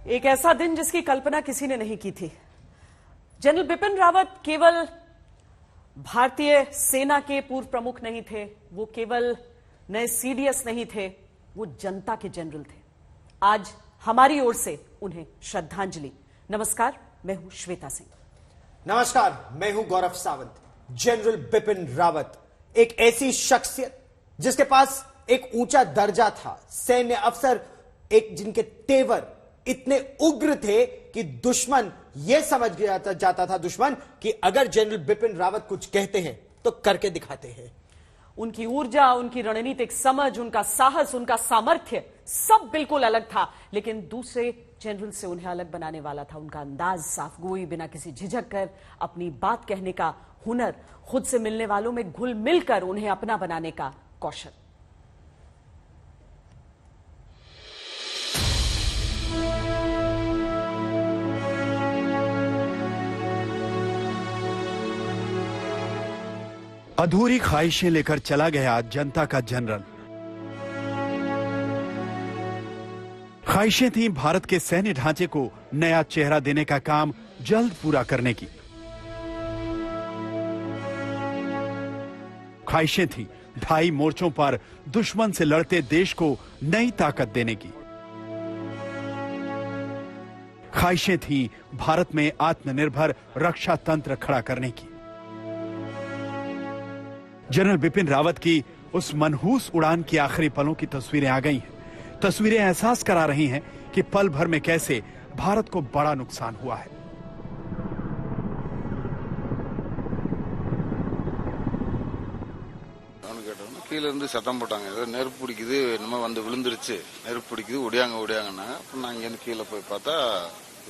एक ऐसा दिन जिसकी कल्पना किसी ने नहीं की थी। जनरल बिपिन रावत केवल भारतीय सेना के पूर्व प्रमुख नहीं थे, वो केवल नए सीडीएस नहीं थे, वो जनता के जनरल थे। आज हमारी ओर से उन्हें श्रद्धांजलि। नमस्कार, मैं हूं श्वेता सिंह। नमस्कार, मैं हूं गौरव सावंत। जनरल बिपिन रावत एक ऐसी शख्सियत जिसके पास एक ऊंचा दर्जा था, सैन्य अफसर, एक जिनके तेवर इतने उग्र थे कि दुश्मन यह समझ जाता था दुश्मन कि अगर जनरल बिपिन रावत कुछ कहते हैं तो करके दिखाते हैं। उनकी ऊर्जा, उनकी रणनीतिक समझ, उनका साहस, उनका सामर्थ्य सब बिल्कुल अलग था, लेकिन दूसरे जनरल से उन्हें अलग बनाने वाला था उनका अंदाज, साफगोई, बिना किसी झिझक कर अपनी बात कहने का हुनर, खुद से मिलने वालों में घुल मिलकर उन्हें अपना बनाने का कौशल। अधूरी ख्वाहिशें लेकर चला गया जनता का जनरल। ख्वाहिशें थीं भारत के सैन्य ढांचे को नया चेहरा देने का काम जल्द पूरा करने की। ख्वाहिशें थीं ढाई मोर्चों पर दुश्मन से लड़ते देश को नई ताकत देने की। ख्वाहिशें थीं भारत में आत्मनिर्भर रक्षा तंत्र खड़ा करने की। जनरल बिपिन रावत की उस मनहूस उड़ान की आखिरी पलों की तस्वीरें आ गई हैं। तस्वीरें एहसास करा रही हैं कि पल भर में कैसे भारत को बड़ा नुकसान हुआ है। கீழ இருந்து சத்தம் போட்டாங்க, ஏதோ நெருப்பு பிடிக்குது, நம்ம வந்து விழுந்துருச்சு, நெருப்பு பிடிக்குது, ஓடியாங்கன்னா அப்புறம் நான் இங்க கீழே போய் பார்த்தா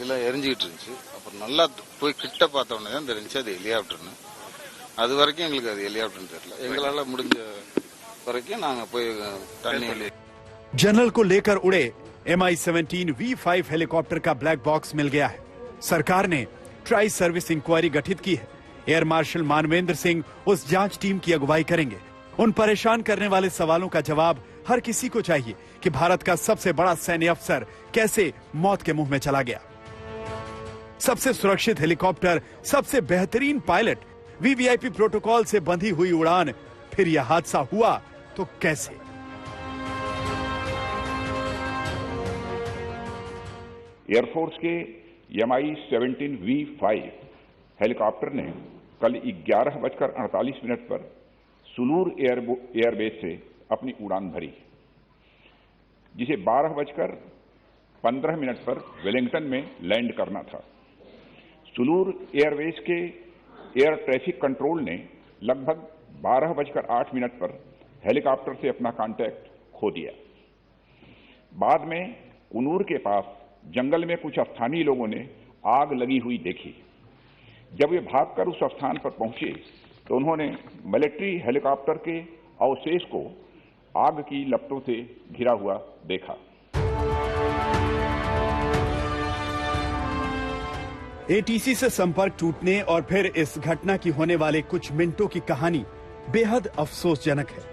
எல்லாம் எரிஞ்சிட்டு இருந்துச்சு. அப்புறம் நல்லா போய் கிட்ட பார்த்த உடனே தான் தெரிஞ்சு அது ஹெலிகாப்டர்னு. அது வரைக்கும் எங்களுக்கு அது ஹெலிகாப்டர்னு தெரியல. எங்களால முடிஞ்ச வரைக்கும் நாங்க போய் தண்ணியில। जनरल को लेकर उड़े MI-17 V5 हेलीकॉप्टर का ब्लैक बॉक्स मिल गया है। सरकार ने ट्राई सर्विस इंक्वायरी गठित की है। एयर मार्शल मानवेंद्र सिंह उस जांच टीम की अगुवाई करेंगे। उन परेशान करने वाले सवालों का जवाब हर किसी को चाहिए कि भारत का सबसे बड़ा सैन्य अफसर कैसे मौत के मुंह में चला गया। सबसे सुरक्षित हेलीकॉप्टर, सबसे बेहतरीन पायलट, वीवीआईपी प्रोटोकॉल से बंधी हुई उड़ान, फिर यह हादसा हुआ तो कैसे? एयरफोर्स के MI-17 V5 हेलीकॉप्टर ने कल 11:48 पर सुलूर एयरबेस से अपनी उड़ान भरी, जिसे 12:15 पर वेलिंगटन में लैंड करना था। सुलूर एयरबेस के एयर ट्रैफिक कंट्रोल ने लगभग 12:08 पर हेलीकॉप्टर से अपना कांटेक्ट खो दिया। बाद में कुन्नूर के पास जंगल में कुछ स्थानीय लोगों ने आग लगी हुई देखी। जब वे भागकर उस स्थान पर पहुंचे तो उन्होंने मिलिट्री हेलीकॉप्टर के अवशेष को आग की लपटों से घिरा हुआ देखा। एटीसी से संपर्क टूटने और फिर इस घटना की होने वाले कुछ मिनटों की कहानी बेहद अफसोसजनक है।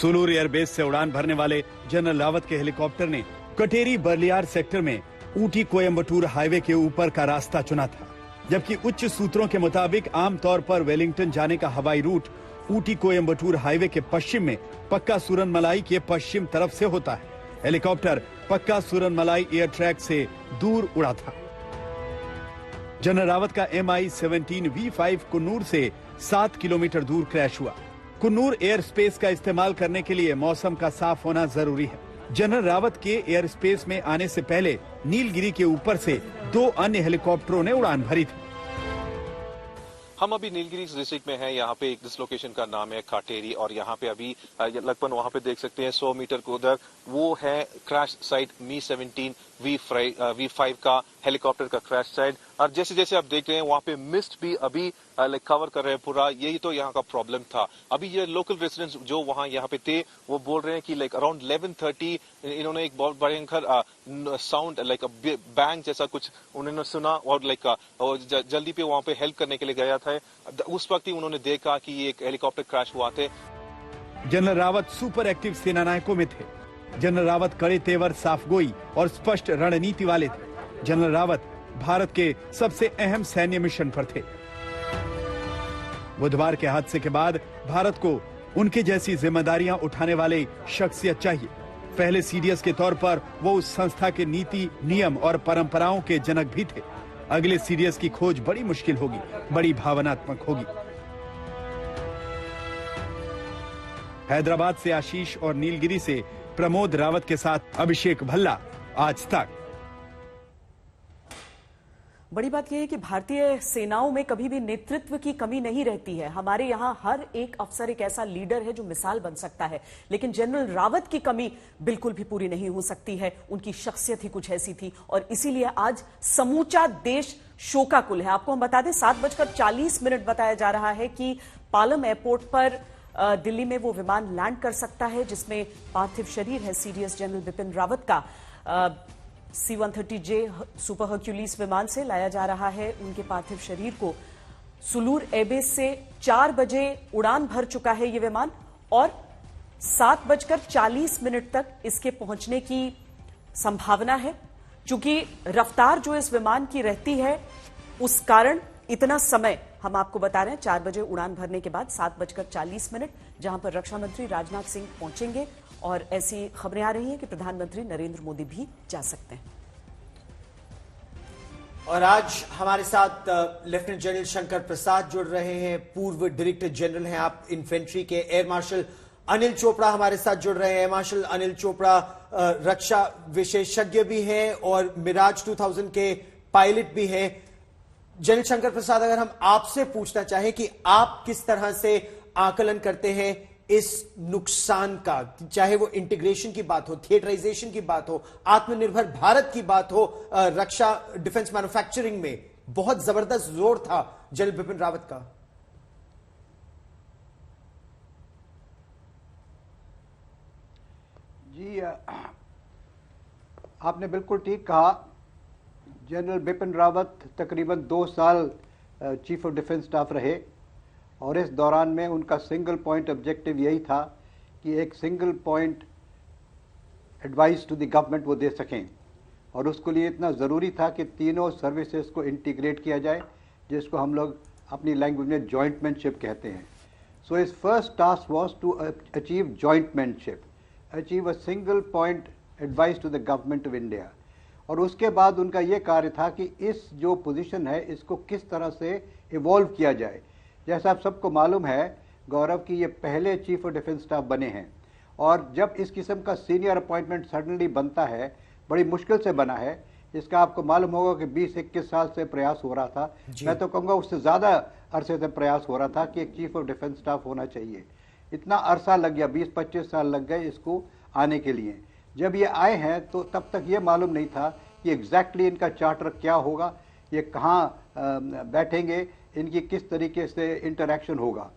सुलूर एयरबेस से उड़ान भरने वाले जनरल रावत के हेलीकॉप्टर ने कटेरी बर्लियार सेक्टर में ऊटी कोयम्बटूर हाईवे के ऊपर का रास्ता चुना था, जबकि उच्च सूत्रों के मुताबिक आमतौर पर वेलिंगटन जाने का हवाई रूट ऊटी कोयम्बटूर हाईवे के पश्चिम में पक्का सूरनमलाई के पश्चिम तरफ से होता है। हेलीकॉप्टर पक्का सूरनमलाई एयर ट्रैक से दूर उड़ा था। जनरल रावत का MI-17 V5 कुन्नूर से 7 किलोमीटर दूर क्रैश हुआ। कुन्नूर एयर स्पेस का इस्तेमाल करने के लिए मौसम का साफ होना जरूरी है। जनरल रावत के एयर स्पेस में आने से पहले नीलगिरी के ऊपर से 2 अन्य हेलीकॉप्टरों ने उड़ान भरी थी। हम अभी नीलगिरी डिस्ट्रिक्ट में हैं। यहाँ पे एक डिसलोकेशन का नाम है काटेरी, और यहाँ पे अभी लगभग वहाँ पे देख सकते हैं 100 मीटर को उधर वो है क्रैश साइट MI-17 V5 का हेलीकॉप्टर का क्रैश साइट। और जैसे जैसे आप देख रहे हैं वहाँ पे मिस्ट भी अभी कवर कर रहे हैं पूरा। यही तो यहाँ का प्रॉब्लम था। अभी ये लोकल रेसिडेंट्स जो वहाँ यहाँ पे थे वो बोल रहे हैं कि अराउंड 11:30 इन्होंने एक बहुत भयंकर साउंड बैंग जैसा कुछ उन्होंने सुना, और जल्दी पे वहाँ पे हेल्प करने के लिए गया था। उस वक्त ही उन्होंने देखा कि एक हेलीकॉप्टर क्रैश हुआ थे। जनरल रावत सुपर एक्टिव सेनानायकों में थे। जनरल रावत कड़े तेवर, साफगोई और स्पष्ट रणनीति वाले थे। जनरल रावत भारत के सबसे अहम सैन्य मिशन पर थे। बुधवार के हादसे के बाद भारत को उनके जैसी जिम्मेदारियां उठाने वाले शख्सियत चाहिए। पहले सीडीएस के तौर पर वो उस संस्था के नीति, नियम और परंपराओं के जनक भी थे। अगले सीडीएस की खोज बड़ी मुश्किल होगी, बड़ी भावनात्मक होगी। हैदराबाद से आशीष और नीलगिरी से प्रमोद रावत के साथ अभिषेक भल्ला, आज तक। बड़ी बात यह है कि भारतीय सेनाओं में कभी भी नेतृत्व की कमी नहीं रहती है। हमारे यहां हर एक अफसर एक ऐसा लीडर है जो मिसाल बन सकता है, लेकिन जनरल रावत की कमी बिल्कुल भी पूरी नहीं हो सकती है। उनकी शख्सियत ही कुछ ऐसी थी और इसीलिए आज समूचा देश शोकाकुल है। आपको हम बता दें 7:40 बताया जा रहा है कि पालम एयरपोर्ट पर दिल्ली में वो विमान लैंड कर सकता है जिसमें पार्थिव शरीर है सीडीएस जनरल बिपिन रावत का। C-130J सुपर हर्क्यूलिस विमान से लाया जा रहा है। उनके पार्थिव शरीर को सुलूर एयरबेस से 4 बजे उड़ान भर चुका है ये विमान और 7:40 तक इसके पहुंचने की संभावना है। चूंकि रफ्तार जो इस विमान की रहती है उस कारण इतना समय हम आपको बता रहे हैं। 4 बजे उड़ान भरने के बाद 7:40 जहां पर रक्षा मंत्री राजनाथ सिंह पहुंचेंगे और ऐसी खबरें आ रही हैं कि प्रधानमंत्री नरेंद्र मोदी भी जा सकते हैं। और आज हमारे साथ लेफ्टिनेंट जनरल शंकर प्रसाद जुड़ रहे हैं, पूर्व डायरेक्टर जनरल हैं आप इन्फेंट्री के। एयर मार्शल अनिल चोपड़ा हमारे साथ जुड़ रहे हैं। एयर मार्शल अनिल चोपड़ा रक्षा विशेषज्ञ भी हैं और मिराज 2000 के पायलट भी हैं। जनरल शंकर प्रसाद, अगर हम आपसे पूछना चाहें कि आप किस तरह से आकलन करते हैं इस नुकसान का, चाहे वो इंटीग्रेशन की बात हो, थिएटराइजेशन की बात हो, आत्मनिर्भर भारत की बात हो, रक्षा डिफेंस मैन्युफैक्चरिंग में बहुत जबरदस्त जोर था जनरल बिपिन रावत का। जी, आपने बिल्कुल ठीक कहा। जनरल बिपिन रावत तकरीबन 2 साल चीफ ऑफ डिफेंस स्टाफ रहे और इस दौरान में उनका सिंगल पॉइंट ऑब्जेक्टिव यही था कि एक single point advice to the government वो दे सकें और उसके लिए इतना ज़रूरी था कि तीनों सर्विसेज को इंटीग्रेट किया जाए, जिसको हम लोग अपनी लैंग्वेज में जॉइंटमैनशिप कहते हैं। So his first task was to achieve jointmanship, achieve a single point advice to the government of India. और उसके बाद उनका ये कार्य था कि इस जो पोजीशन है इसको किस तरह से इवॉल्व किया जाए। जैसा आप सबको मालूम है गौरव कि ये पहले चीफ ऑफ डिफेंस स्टाफ बने हैं और जब इस किस्म का सीनियर अपॉइंटमेंट सडनली बनता है, बड़ी मुश्किल से बना है। इसका आपको मालूम होगा कि 20-21 साल से प्रयास हो रहा था, मैं तो कहूँगा उससे ज़्यादा अरसे से प्रयास हो रहा था कि एक चीफ ऑफ डिफेंस स्टाफ होना चाहिए। इतना अरसा लग गया, 20-25 साल लग गए इसको आने के लिए। जब ये आए हैं तो तब तक ये मालूम नहीं था कि एग्जैक्टली इनका चार्टर क्या होगा, ये कहाँ बैठेंगे, इनकी किस तरीके से इंटरैक्शन होगा।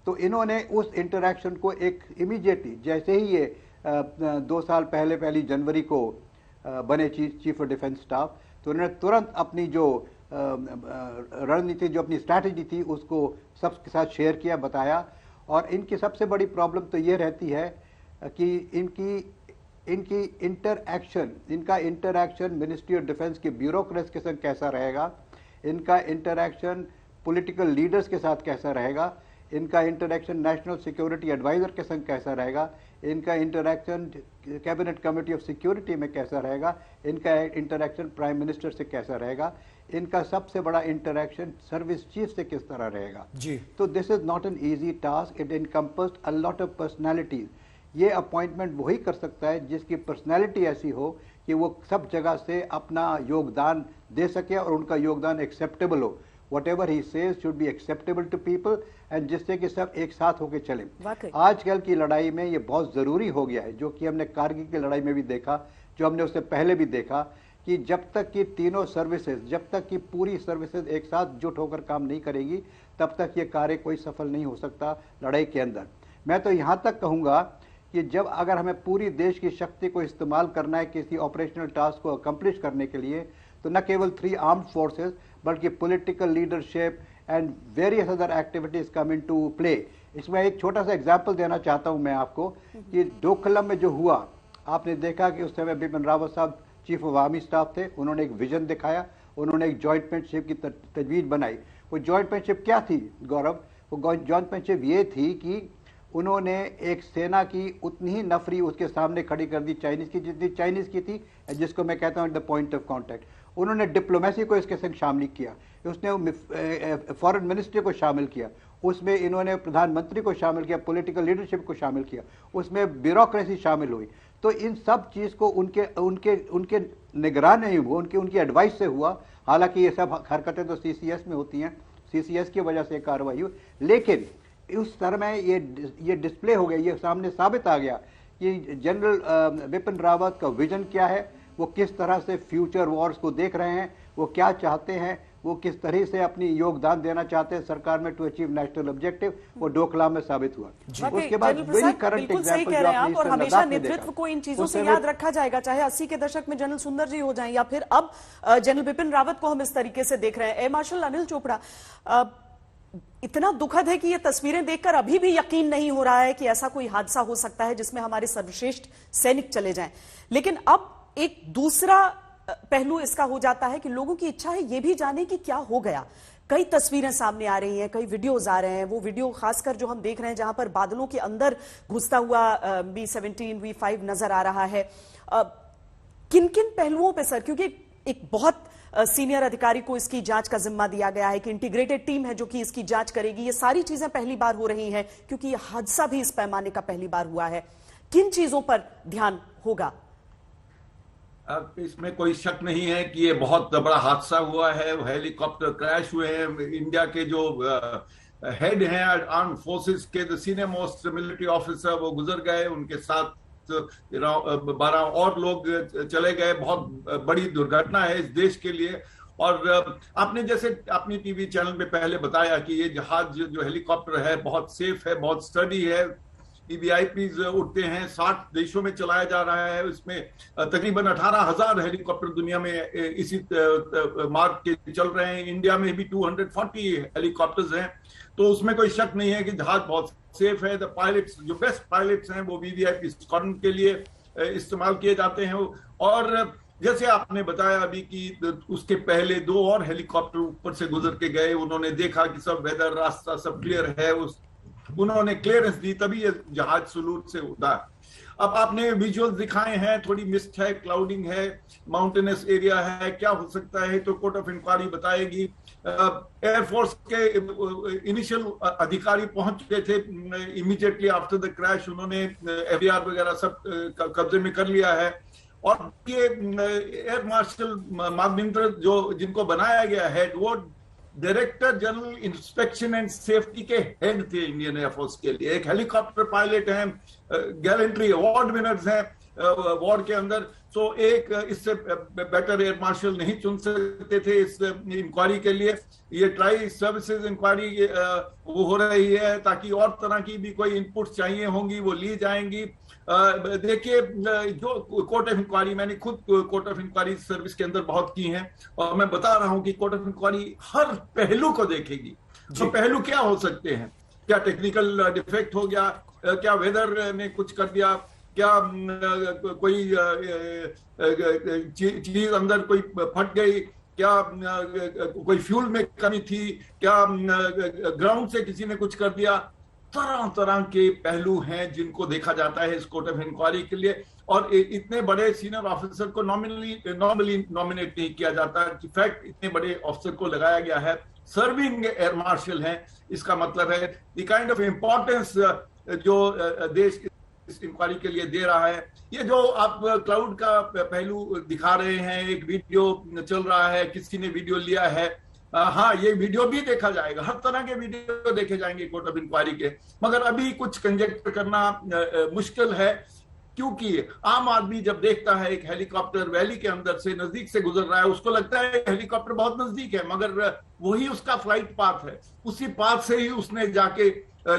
तो इन्होंने उस इंटरैक्शन को एक इमीडिएटली, जैसे ही ये 2 साल पहले 1 जनवरी को बने चीफ ऑफ डिफेंस स्टाफ, तो उन्होंने तुरंत अपनी जो रणनीति, जो अपनी स्ट्रैटेजी थी उसको सबके साथ शेयर किया, बताया। और इनकी सबसे बड़ी प्रॉब्लम तो ये रहती है कि इनकी इनका इंटरैक्शन मिनिस्ट्री ऑफ डिफेंस के ब्यूरोक्रेट्स के संग कैसा रहेगा, इनका इंटरैक्शन पॉलिटिकल लीडर्स के साथ कैसा रहेगा, इनका इंटरैक्शन नेशनल सिक्योरिटी एडवाइजर के संग कैसा रहेगा, इनका interaction cabinet committee of security में कैसा रहेगा, इनका इंटरैक्शन प्राइम मिनिस्टर से कैसा रहेगा, इनका सबसे बड़ा इंटरैक्शन सर्विस चीफ से किस तरह रहेगा जी। तो this is not an easy task, it encompassed a lot of personalities. ये अपॉइंटमेंट वही कर सकता है जिसकी पर्सनैलिटी ऐसी हो कि वो सब जगह से अपना योगदान दे सके और उनका योगदान एक्सेप्टेबल हो। Whatever he says should be acceptable to people and जिससे कि सब एक साथ होके चले। आजकल की लड़ाई में ये बहुत ज़रूरी हो गया है, जो कि हमने कारगिल की लड़ाई में भी देखा, जो हमने उससे पहले भी देखा, कि जब तक कि तीनों सर्विसेज, जब तक कि पूरी सर्विसेज एक साथ जुट होकर काम नहीं करेगी, तब तक ये कार्य कोई सफल नहीं हो सकता लड़ाई के अंदर। मैं तो यहाँ तक कहूँगा कि जब अगर हमें पूरी देश की शक्ति को इस्तेमाल करना है किसी ऑपरेशनल टास्क को अकम्प्लिश करने के लिए, तो न केवल 3 आर्म्ड फोर्सेस बल्कि political leadership and various other activities come into play. इसमें एक छोटा सा एग्जांपल देना चाहता हूं मैं आपको कि डोकलम में जो हुआ, आपने देखा कि उस समय बिपिन रावत साहब चीफ ऑफ आर्मी स्टाफ थे, उन्होंने एक विजन दिखाया, उन्होंने एक जॉइंटमैनशिप की तजवीज़ बनाई। वो जॉइंटमैनशिप क्या थी गौरव? वो जॉइंटमैनशिप ये थी कि उन्होंने एक सेना की उतनी ही नफरी उसके सामने खड़ी कर दी चाइनीज की, जितनी चाइनीज की थी, जिसको मैं कहता हूँ द पॉइंट ऑफ कांटेक्ट। उन्होंने डिप्लोमेसी को इसके संग शामिल किया, उसने फॉरेन मिनिस्ट्री को शामिल किया, उसमें इन्होंने प्रधानमंत्री को शामिल किया, पॉलिटिकल लीडरशिप को शामिल किया, उसमें ब्यूरोक्रेसी शामिल हुई। तो इन सब चीज़ को उनके उनके उनके निगरान नहीं हुआ, उनकी एडवाइस से हुआ। हालांकि ये सब हरकतें तो सीसीएस में होती हैं, सीसीएस की वजह से कार्रवाई हुई, लेकिन उस तरह में ये डिस्प्ले हो गया, ये सामने साबित आ गया कि जनरल बिपिन रावत का विजन क्या है, वो किस तरह से फ्यूचर वॉर्स को देख रहे हैं, वो क्या चाहते हैं, वो किस तरह से अपनी योगदान देना चाहते हैं सरकार में टू अचीव नेशनल ऑब्जेक्टिव, वो डोकलाम में साबित हुआ। उसके बाद वेरी करंट एग्जांपल जो आपने और हमेशा नेतृत्व को इन चीजों से याद रखा जाएगा, चाहे 80 के दशक में जनरल सुंदर जी हो जाएं या फिर अब जनरल बिपिन रावत को हम इस तरीके से देख रहे हैं। एयर मार्शल अनिल चोपड़ा, इतना दुखद है कि ये तस्वीरें देखकर अभी भी यकीन नहीं हो रहा है कि ऐसा कोई हादसा हो सकता है जिसमें हमारे सर्वश्रेष्ठ सैनिक चले जाएं। लेकिन अब एक दूसरा पहलू इसका हो जाता है कि लोगों की इच्छा है ये भी जाने कि क्या हो गया। कई तस्वीरें सामने आ रही हैं, कई वीडियोज आ रहे हैं, वो वीडियो खासकर जो हम देख रहे हैं जहां पर बादलों के अंदर घुसता हुआ B-17 V-5 नजर आ रहा है। किन किन पहलुओं पे सर, क्योंकि एक बहुत सीनियर अधिकारी को इसकी जांच का जिम्मा दिया गया है कि इंटीग्रेटेड टीम है जो कि इसकी जांच करेगी, ये सारी चीजें पहली बार हो रही हैं क्योंकि ये हादसा भी इस पैमाने का पहली बार हुआ है। किन चीजों पर ध्यान होगा? अब इसमें कोई शक नहीं है कि ये बहुत बड़ा हादसा हुआ है, हेलीकॉप्टर क्रैश हुए हैं। इंडिया के जो हेड हैं आर्म फोर्सेस के, the senior most military officer, वो गुजर गए, उनके साथ 12 और लोग चले गए। बहुत बड़ी दुर्घटना है इस देश के लिए। और आपने जैसे अपनी टीवी चैनल में पहले बताया कि ये जहाज जो हेलीकॉप्टर है बहुत सेफ है, बहुत स्टडी है, वीवीआईपीज उड़ते हैं, 60 देशों में चलाया जा रहा है। इसमें तकरीबन 18,000 हेलीकॉप्टर दुनिया में इसी मार्ग के चल रहे हैं। इंडिया में भी 240 हेलीकॉप्टर्स हैं, तो उसमें कोई शक नहीं है कि जहाज बहुत सेफ है। द पायलट्स, जो बेस्ट पायलट्स हैं, वो वीवीआईपी स्क्वाड्रन के लिए इस्तेमाल किए जाते हैं। और जैसे आपने बताया अभी कि उसके पहले 2 और हेलीकॉप्टर ऊपर से गुजर के गए, उन्होंने देखा कि सब वेदर, रास्ता सब क्लियर है, उन्होंने क्लियरेंस दी, तभी ये जहाज सुलूर से उड़ा। अब आपने विजुअल्स दिखाए हैं, थोड़ी मिस्ट है, क्लाउडिंग है, माउंटेनस एरिया है, क्या हो सकता है तो कोर्ट ऑफ इंक्वायरी बताएगी। एयरफोर्स के इनिशियल अधिकारी पहुंच गए थे इमीडिएटली आफ्टर द क्रैश, उन्होंने एफआईआर वगैरह सब कब्जे में कर लिया है। और ये एयर मार्शल मार्गविंटर जो जिनको बनाया गया है, वो director general inspection and safety के हेड थे इंडियन एयरफोर्स के लिए। एक हेलीकॉप्टर पायलट हैं, गैलेंट्री अवार्ड विनर्स हैं वार्ड के अंदर। सो एक इससे बेटर एयर मार्शल नहीं चुन सकते थे इस इंक्वायरी के लिए। ये ट्राई सर्विसेज इंक्वायरी वो हो रही है ताकि और तरह की भी कोई इनपुट चाहिए होंगी वो ली जाएंगी। देखिए, जो कोर्ट ऑफ इंक्वायरी, मैंने खुद कोर्ट ऑफ इंक्वायरी सर्विस के अंदर बहुत की हैं और मैं बता रहा हूं कि कोर्ट ऑफ इंक्वायरी हर पहलू को देखेगी। तो पहलू क्या हो सकते हैं? क्या टेक्निकल डिफेक्ट हो गया, क्या वेदर ने कुछ कर दिया, क्या कोई चीज अंदर कोई फट गई, क्या कोई फ्यूल में कमी थी, क्या ग्राउंड से किसी ने कुछ कर दिया। तरह तरह के पहलू हैं जिनको देखा जाता है इस कोर्ट ऑफ इंक्वायरी के लिए। और इतने बड़े सीनियर ऑफिसर को नॉर्मली नॉमिनेट नहीं किया जाता। इनफैक्ट इतने बड़े ऑफिसर को लगाया गया है, सर्विंग एयर मार्शल हैं। इसका मतलब है द काइंड ऑफ इंपॉर्टेंस जो देश इस इंक्वायरी के लिए दे रहा है। ये जो आप क्लाउड का पहलू दिखा रहे हैं, एक वीडियो चल रहा है, किसी ने वीडियो लिया है, हाँ ये वीडियो भी देखा जाएगा, हर तरह के वीडियो देखे जाएंगे कोर्ट ऑफ इंक्वायरी के। मगर अभी कुछ कंजेक्टर करना मुश्किल है, क्योंकि आम आदमी जब देखता है एक हेलीकॉप्टर वैली के अंदर से नजदीक से गुजर रहा है, उसको लगता है हेलीकॉप्टर बहुत नजदीक है, मगर वही उसका फ्लाइट पाथ है, उसी पाथ से ही उसने जाके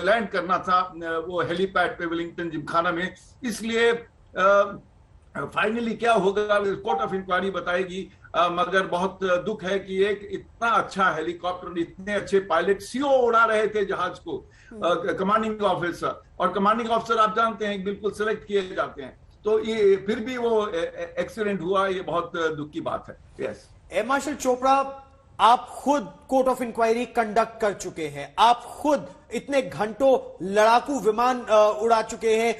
लैंड करना था वो हेलीपैड पे वेलिंगटन जिमखाना में। इसलिए फाइनली क्या होगा कोर्ट ऑफ इंक्वायरी बताएगी। मगर बहुत दुख है कि एक इतना अच्छा हेलीकॉप्टर, इतने अच्छे पायलट, सीओ उड़ा रहे थे जहाज को, कमांडिंग ऑफिसर, और कमांडिंग ऑफिसर आप जानते हैं बिल्कुल सिलेक्ट किए जाते हैं। तो ये फिर भी वो एक्सीडेंट हुआ, ये बहुत दुख की बात है। यस, एयर मार्शल चोपड़ा, आप खुद कोर्ट ऑफ इंक्वायरी कंडक्ट कर चुके हैं, आप खुद इतने घंटों लड़ाकू विमान उड़ा चुके हैं।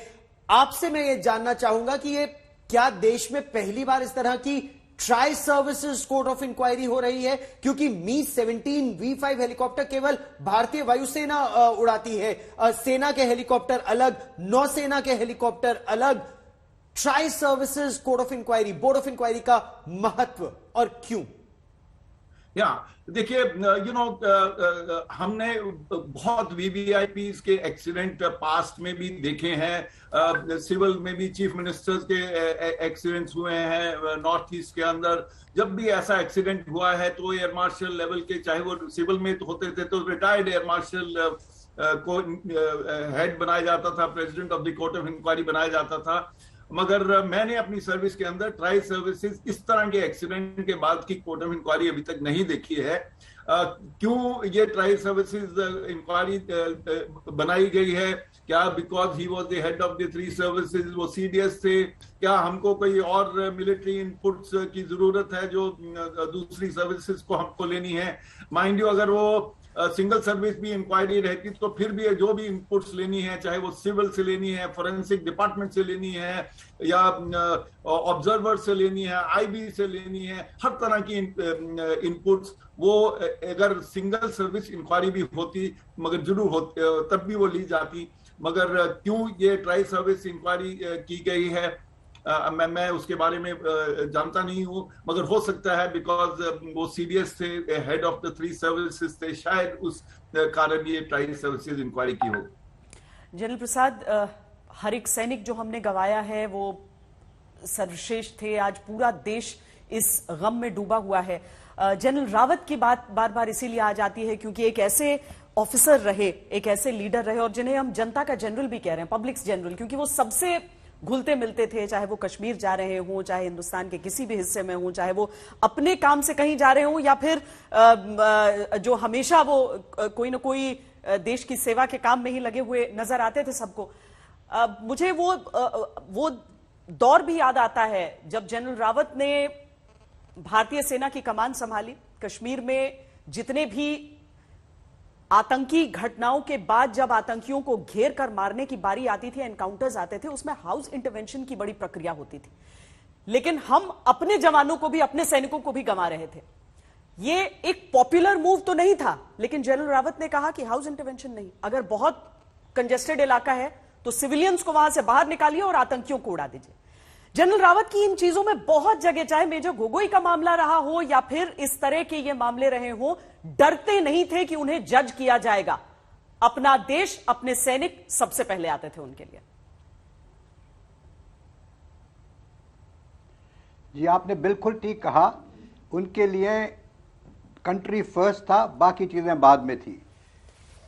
आपसे मैं ये जानना चाहूंगा कि ये क्या देश में पहली बार इस तरह की tri services court of inquiry हो रही है? क्योंकि मी-17 V5 हेलीकॉप्टर केवल भारतीय वायुसेना उड़ाती है, सेना के हेलीकॉप्टर अलग, नौसेना के हेलीकॉप्टर अलग। Tri services court of inquiry, board of inquiry का महत्व और क्यों? या देखिए, हमने बहुत वीवीआईपीज के एक्सीडेंट पास्ट में भी देखे हैं, सिविल में भी चीफ मिनिस्टर्स के एक्सीडेंट्स हुए हैं नॉर्थ ईस्ट के अंदर। जब भी ऐसा एक्सीडेंट हुआ है तो एयर मार्शल लेवल के, चाहे वो सिविल में तो होते थे तो रिटायर्ड एयर मार्शल को हेड बनाया जाता था, president of the court of inquiry बनाया जाता था। मगर मैंने अपनी सर्विस के अंदर ट्राई सर्विसेज इस तरह के एक्सीडेंट के बाद की कोर्ट ऑफ इंक्वायरी अभी तक नहीं देखी है। क्यों ये ट्राई सर्विसेज इंक्वायरी बनाई गई है? क्या because he was the head of the 3 services, वो सीडीएस थे? क्या हमको कोई और मिलिट्री इनपुट्स की जरूरत है जो दूसरी सर्विसेज को हमको लेनी है? माइंड यू, अगर वो सिंगल सर्विस भी इंक्वायरी रहती तो फिर भी जो भी इनपुट्स लेनी है, चाहे वो सिविल से लेनी है, फोरेंसिक डिपार्टमेंट से लेनी है, या ऑब्जर्वर से लेनी है, आईबी से लेनी है, हर तरह की इनपुट्स, वो अगर सिंगल सर्विस इंक्वायरी भी होती मगर जरूर होती तब भी वो ली जाती। मगर क्यों ये ट्राई सर्विस इंक्वायरी की गई है, मैं उसके बारे में जानता नहीं हूं, मगर हो सकता है बिकॉज वो सीडीएस थे, हेड ऑफ द 3 सर्विसेज थे, शायद उस कारण ये ट्राई सर्विसेज इंक्वायरी की हो। जनरल प्रसाद, हर एक सैनिक जो हमने गंवाया है वो सर्वश्रेष्ठ थे। आज पूरा देश इस गम में डूबा हुआ है। जनरल रावत की बात बार बार इसीलिए आ जाती है क्योंकि एक ऐसे ऑफिसर रहे, एक ऐसे लीडर रहे, और जिन्हें हम जनता का जनरल भी कह रहे हैं, पब्लिक जनरल, क्योंकि वो सबसे घुलते मिलते थे, चाहे वो कश्मीर जा रहे हों, चाहे हिंदुस्तान के किसी भी हिस्से में हों, चाहे वो अपने काम से कहीं जा रहे हों, या फिर जो हमेशा वो कोई ना कोई देश की सेवा के काम में ही लगे हुए नजर आते थे सबको। मुझे वो दौर भी याद आता है जब जनरल रावत ने भारतीय सेना की कमान संभाली। कश्मीर में जितने भी आतंकी घटनाओं के बाद जब आतंकियों को घेर कर मारने की बारी आती थी, एनकाउंटर्स आते थे, उसमें हाउस इंटरवेंशन की बड़ी प्रक्रिया होती थी। लेकिन हम अपने जवानों को भी, अपने सैनिकों को भी गंवा रहे थे। ये एक पॉपुलर मूव तो नहीं था, लेकिन जनरल रावत ने कहा कि हाउस इंटरवेंशन नहीं, अगर बहुत कंजेस्टेड इलाका है तो सिविलियंस को वहां से बाहर निकालिए और आतंकियों को उड़ा दीजिए। जनरल रावत की इन चीजों में बहुत जगह, चाहे मेजर गोगोई का मामला रहा हो या फिर इस तरह के ये मामले रहे हो, डरते नहीं थे कि उन्हें जज किया जाएगा। अपना देश, अपने सैनिक सबसे पहले आते थे उनके लिए। जी, आपने बिल्कुल ठीक कहा। उनके लिए कंट्री फर्स्ट था, बाकी चीजें बाद में थी।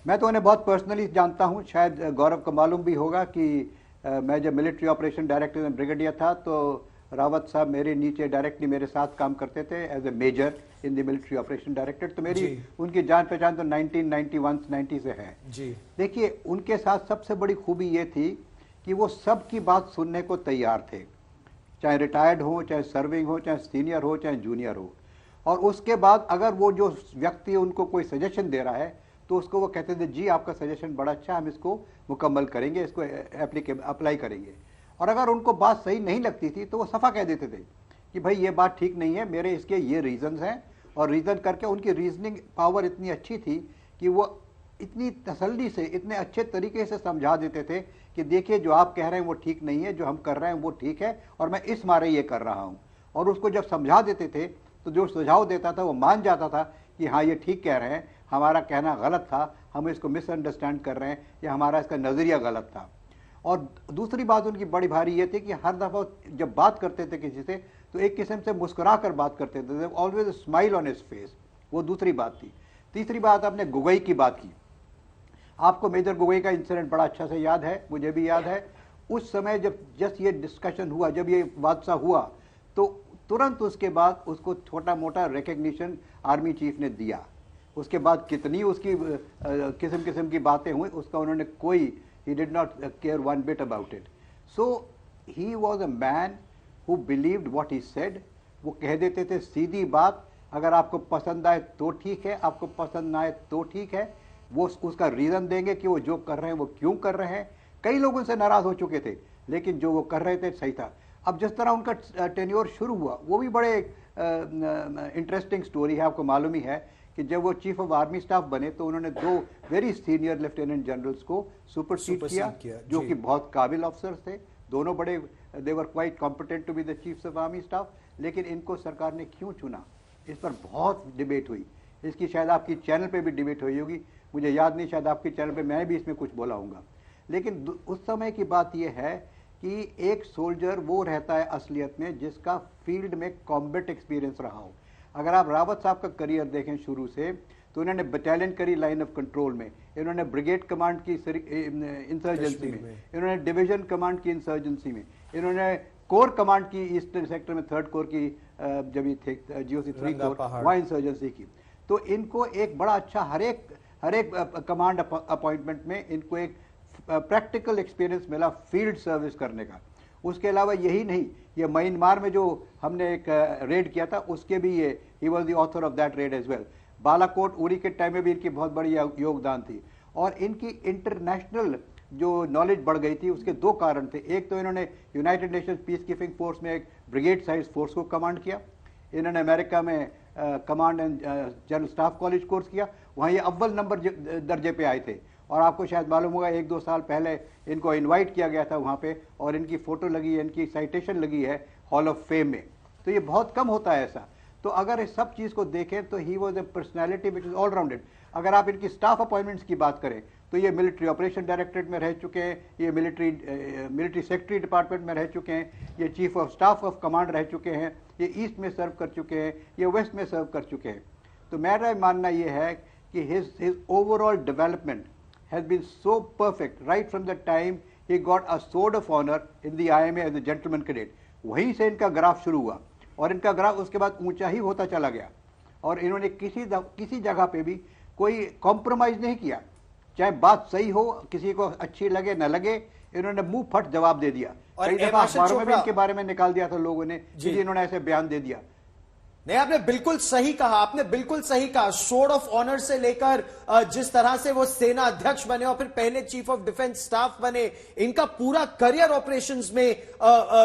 मैं तो उन्हें बहुत पर्सनली जानता हूं, शायद गौरव को मालूम भी होगा कि मैं जब military operation director and brigadier था तो रावत साहब मेरे नीचे डायरेक्टली मेरे साथ काम करते थे as a major in the military operation director. तो मेरी उनकी जान पहचान तो 1991-90 से है। जी देखिए, उनके साथ सबसे बड़ी खूबी ये थी कि वो सबकी बात सुनने को तैयार थे, चाहे रिटायर्ड हो, चाहे सर्विंग हो, चाहे सीनियर हो, चाहे जूनियर हो। और उसके बाद अगर वो जो व्यक्ति उनको कोई सजेशन दे रहा है तो उसको वो कहते थे, जी आपका सजेशन बड़ा अच्छा, हम इसको मुकम्मल करेंगे, इसको अप्लाई करेंगे। और अगर उनको बात सही नहीं लगती थी तो वो सफ़ा कह देते थे कि भाई ये बात ठीक नहीं है, मेरे इसके ये रीजंस हैं। और रीज़न करके उनकी रीजनिंग पावर इतनी अच्छी थी कि वो इतनी तसल्ली से, इतने अच्छे तरीके से समझा देते थे कि देखिए जो आप कह रहे हैं वो ठीक नहीं है, जो हम कर रहे हैं वो ठीक है, और मैं इस मारे ये कर रहा हूँ। और उसको जब समझा देते थे तो जो सुझाव देता था वो मान जाता था कि हाँ ये ठीक कह रहे हैं, हमारा कहना गलत था, हम इसको मिसअंडरस्टैंड कर रहे हैं, या हमारा इसका नज़रिया गलत था। और दूसरी बात उनकी बड़ी भारी ये थी कि हर दफ़ा जब बात करते थे किसी से तो एक किस्म से मुस्कुरा कर बात करते थे, always smile on his face. वो दूसरी बात थी। तीसरी बात, आपने गोगोई की बात की। आपको मेजर गोगोई का इंसिडेंट बड़ा अच्छा से याद है, मुझे भी याद है। उस समय जब जस्ट ये डिस्कशन हुआ, जब ये हादसा हुआ, तो तुरंत उसके बाद उसको छोटा मोटा रिकग्निशन आर्मी चीफ ने दिया। उसके बाद कितनी उसकी किस्म की बातें हुई, उसका उन्होंने कोई, he did not care one bit about it. So he was a man who believed what he said. वो कह देते थे सीधी बात, अगर आपको पसंद आए तो ठीक है, आपको पसंद ना आए तो ठीक है। वो उसका रीजन देंगे कि वो जो कर रहे हैं वो क्यों कर रहे हैं। कई लोग उनसे नाराज हो चुके थे, लेकिन जो वो कर रहे थे सही था। अब जिस तरह उनका टेन्योर शुरू हुआ वो भी बड़े इंटरेस्टिंग स्टोरी है। आपको मालूम ही है कि जब वो चीफ ऑफ आर्मी स्टाफ बने तो उन्होंने 2 वेरी सीनियर लेफ्टिनेंट जनरल्स को सुपरसीड किया, जो कि बहुत काबिल ऑफिसर्स थे। दोनों बड़े, they were quite competent to be the chiefs of army staff. लेकिन इनको सरकार ने क्यों चुना, इस पर बहुत डिबेट हुई। इसकी शायद आपकी चैनल पे भी डिबेट हुई होगी, मुझे याद नहीं, शायद आपकी चैनल पे मैं भी इसमें कुछ बोला हूँगा। लेकिन उस समय की बात यह है कि एक सोल्जर वो रहता है असलियत में जिसका फील्ड में कॉम्बैट एक्सपीरियंस रहा हो। अगर आप रावत साहब का करियर देखें शुरू से, तो इन्होंने बटालियन करी लाइन ऑफ कंट्रोल में, इन्होंने ब्रिगेड कमांड की इंसर्जेंसी में, इन्होंने डिवीजन कमांड की इंसर्जेंसी में, इन्होंने कोर कमांड की ईस्टर्न सेक्टर में 3rd कोर की जब ये थे GOC 3 कोर वहाँ इंसर्जेंसी की। तो इनको एक बड़ा अच्छा हर एक कमांड अपॉइंटमेंट में इनको एक प्रैक्टिकल एक्सपीरियंस मिला फील्ड सर्विस करने का। उसके अलावा यही नहीं, ये म्यांमार में जो हमने एक रेड किया था उसके भी ये ही was the author of that raid as well. Balakot Uri के टाइम में भी इनकी बहुत बड़ी योगदान थी। और इनकी इंटरनेशनल जो नॉलेज बढ़ गई थी उसके 2 कारण थे। एक तो इन्होंने United Nations peace keeping force में एक ब्रिगेड साइज फोर्स को कमांड किया, इन्होंने अमेरिका में command and general staff college course किया, वहाँ ये अव्वल नंबर दर्जे पे आए थे। और आपको शायद मालूम होगा 1-2 साल पहले इनको इनवाइट किया गया था वहाँ पे, और इनकी फोटो लगी है, इनकी साइटेशन लगी है हॉल ऑफ फेम में। तो ये बहुत कम होता है ऐसा। तो अगर इस सब चीज़ को देखें तो he was a personality which is allrounded. अगर आप इनकी स्टाफ अपॉइंटमेंट्स की बात करें तो ये मिलिट्री ऑपरेशन डायरेक्टरेट में रह चुके हैं, ये मिलिट्री सेक्रेटरी डिपार्टमेंट में रह चुके हैं, ये chief of staff of command रह चुके हैं, ये ईस्ट में सर्व कर चुके हैं, ये वेस्ट में सर्व कर चुके हैं। तो मेरा मानना ये है कि his overall development has been so perfect right from the time he got a sword of honor in the IMA as a gentleman cadet। वहीं से इनका ग्राफ शुरू हुआ और इनका ग्राफ उसके बाद ऊंचा ही होता चला गया। और इन्होंने किसी जगह पे भी कोई कॉम्प्रोमाइज नहीं किया, चाहे बात सही हो, किसी को अच्छी लगे न लगे, इन्होंने मुंह फट जवाब दे दिया। कई दफा अखबारों में भी इनके बारे में निकाल दिया था लोगों ने कि इन्होंने ऐसे बयान दे दिया। नहीं, आपने बिल्कुल सही कहा, आपने बिल्कुल सही कहा। सोर्ड ऑफ ऑनर से लेकर जिस तरह से वो सेना अध्यक्ष बने और फिर पहले चीफ ऑफ डिफेंस स्टाफ बने, इनका पूरा करियर ऑपरेशंस में,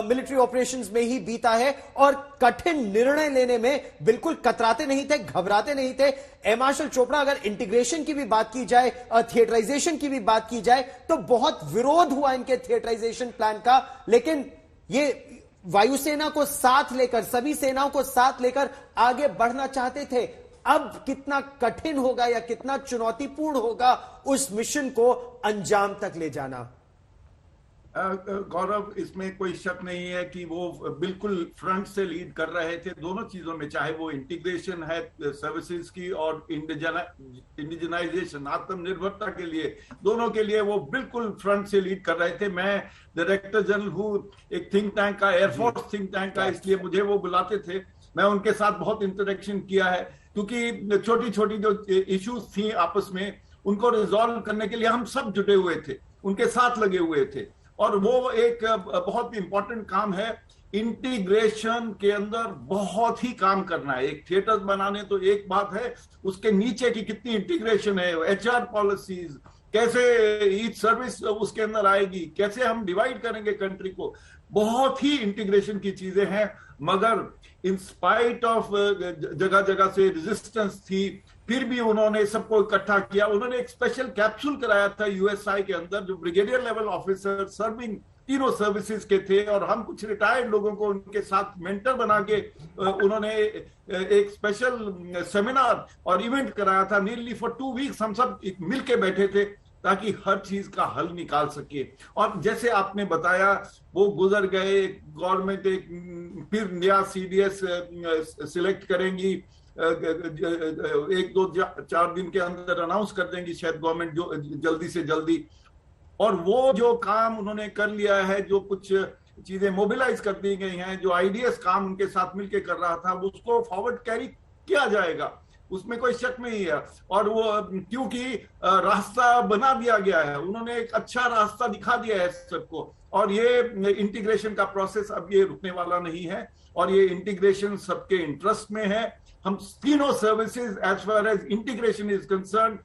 मिलिट्री ऑपरेशंस में ही बीता है। और कठिन निर्णय लेने में बिल्कुल कतराते नहीं थे, घबराते नहीं थे। एयर मार्शल चोपड़ा, अगर इंटीग्रेशन की भी बात की जाए, थिएटराइजेशन की भी बात की जाए, तो बहुत विरोध हुआ इनके थिएटराइजेशन प्लान का, लेकिन ये वायुसेना को साथ लेकर, सभी सेनाओं को साथ लेकर आगे बढ़ना चाहते थे। अब कितना कठिन होगा या कितना चुनौतीपूर्ण होगा उस मिशन को अंजाम तक ले जाना। गौरव, इसमें कोई शक नहीं है कि वो बिल्कुल फ्रंट से लीड कर रहे थे दोनों चीजों में, चाहे वो इंटीग्रेशन है सर्विसेज की और इंडिजनाइजेशन, आत्मनिर्भरता के लिए, दोनों के लिए वो बिल्कुल फ्रंट से लीड कर रहे थे। मैं डायरेक्टर जनरल हूँ एक थिंक टैंक का, एयरफोर्स थिंक टैंक का, इसलिए मुझे वो बुलाते थे। मैं उनके साथ बहुत इंटरेक्शन किया है, क्योंकि छोटी छोटी जो इश्यूज थी आपस में, उनको रिजॉल्व करने के लिए हम सब जुटे हुए थे, उनके साथ लगे हुए थे। और वो एक बहुत इंपॉर्टेंट काम है। इंटीग्रेशन के अंदर बहुत ही काम करना है। एक थिएटर बनाने तो एक बात है, उसके नीचे की कितनी इंटीग्रेशन है, HR पॉलिसीज, कैसे ईच सर्विस उसके अंदर आएगी, कैसे हम डिवाइड करेंगे कंट्री को, बहुत ही इंटीग्रेशन की चीजें हैं। मगर इन स्पाइट ऑफ जगह जगह से रेजिस्टेंस थी, फिर भी उन्होंने सबको इकट्ठा किया। उन्होंने एक स्पेशल कैप्सूल कराया था USI के अंदर, जो ब्रिगेडियर लेवल ऑफिसर सर्विंग तीनों सर्विसेज के थे, और हम कुछ रिटायर्ड लोगों को उनके साथ मेंटर बना के उन्होंने एक स्पेशल सेमिनार और इवेंट कराया था। नियरली फॉर 2 वीक्स हम सब मिलके बैठे थे ताकि हर चीज का हल निकाल सके। और जैसे आपने बताया, वो गुजर गए, गवर्नमेंट एक फिर नया CDS सिलेक्ट करेंगी, 1-2-4 दिन के अंदर अनाउंस कर देंगी शायद गवर्नमेंट, जो जल्दी से जल्दी। और वो जो काम उन्होंने कर लिया है, जो कुछ चीजें मोबिलाइज कर दी गई हैं, जो आइडियस काम उनके साथ मिलकर कर रहा था, उसको फॉरवर्ड कैरी किया जाएगा। उसमें कोई शक नहीं है। और वो क्योंकि रास्ता बना दिया गया है, उन्होंने एक अच्छा रास्ता दिखा दिया है सबको, और ये इंटीग्रेशन का प्रोसेस अब ये रुकने वाला नहीं है, और ये इंटीग्रेशन सबके इंटरेस्ट में है। हम तीनों services as far as integration is concern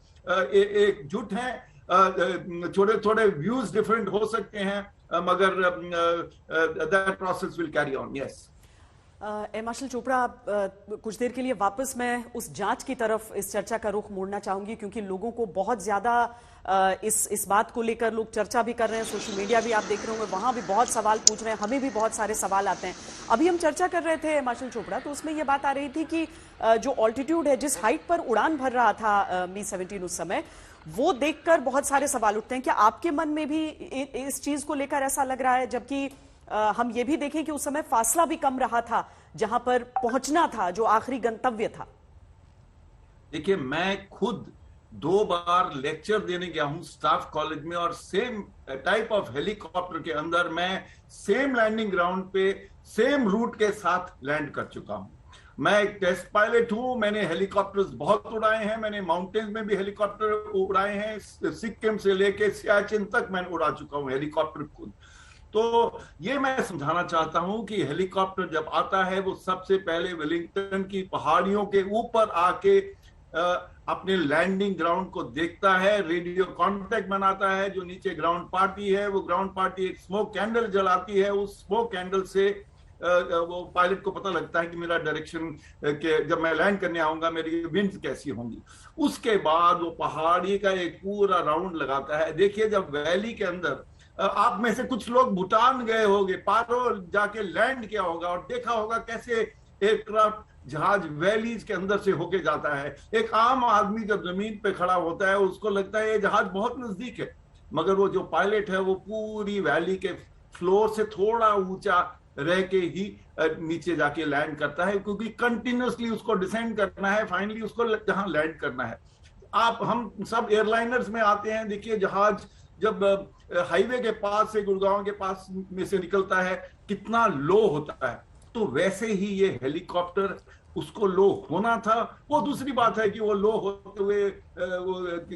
एकजुट हैं। थोड़े थोड़े व्यूज डिफरेंट हो सकते हैं, मगर that process will carry on. Yes marshal Chopra, कुछ देर के लिए वापस मैं उस जांच की तरफ इस चर्चा का रुख मोड़ना चाहूंगी, क्योंकि लोगों को बहुत ज्यादा इस बात को लेकर लोग चर्चा भी कर रहे हैं। सोशल मीडिया भी आप देख रहे होंगे, वहां भी बहुत सवाल पूछ रहे हैं, हमें भी बहुत सारे सवाल आते हैं। अभी हम चर्चा कर रहे थे मार्शल चोपड़ा, तो उसमें यह बात आ रही थी कि जो ऑल्टीट्यूड है, जिस हाइट पर उड़ान भर रहा था मी-17 उस समय, वो देखकर बहुत सारे सवाल उठते हैं। क्या आपके मन में भी इस चीज को लेकर ऐसा लग रहा है? जबकि हम ये भी देखें कि उस समय फासला भी कम रहा था जहां पर पहुंचना था, जो आखिरी गंतव्य था। देखिए, मैं खुद 2 बार लेक्चर देने गया हूं स्टाफ कॉलेज में, और सेम टाइप ऑफ हेलीकॉप्टर के अंदर मैं सेम लैंडिंग ग्राउंड पे सेम रूट के साथ लैंड कर चुका हूं। मैं एक टेस्ट पायलट हूं, मैंने हेलीकॉप्टर्स बहुत उड़ाए हैं, मैंने माउंटेन्स में भी हेलीकॉप्टर उड़ाए हैं, सिक्किम से लेके सियाचिन तक मैं उड़ा चुका हूं हेलीकॉप्टर खुद। तो ये मैं समझाना चाहता हूं कि हेलीकॉप्टर जब आता है, वो सबसे पहले वेलिंगटन की पहाड़ियों के ऊपर आके अपने लैंडिंग ग्राउंड को देखता है, रेडियो कांटेक्ट बनाता है। जो नीचे ग्राउंड पार्टी है, वो ग्राउंड पार्टी एक स्मोक कैंडल जलाती है, उस स्मोक कैंडल से वो पायलट को पता लगता है कि मेरा डायरेक्शन के जब मैं लैंड करने आऊंगा मेरी विंड्स कैसी होंगी। उसके बाद वो पहाड़ी का एक पूरा राउंड लगाता है। देखिए, जब वैली के अंदर आप में से कुछ लोग भूटान गए होंगे, पारो जाके लैंड किया होगा और देखा होगा कैसे एयरक्राफ्ट जहाज वैलीज के अंदर से होके जाता है। एक आम आदमी जब जमीन पे खड़ा होता है, उसको लगता है ये जहाज बहुत नजदीक है, मगर वो जो पायलट है वो पूरी वैली के फ्लोर से थोड़ा ऊंचा रह के ही नीचे जाके लैंड करता है, क्योंकि कंटिन्यूसली उसको डिसेंड करना है, फाइनली उसको जहां लैंड करना है। हम सब एयरलाइनर्स में आते हैं, देखिए जहाज जब हाईवे के पास से, गुड़गांव के पास में से निकलता है, कितना लो होता है। तो वैसे ही ये हेलीकॉप्टर उसको लो होना था। वो दूसरी बात है कि वो लो होते हुए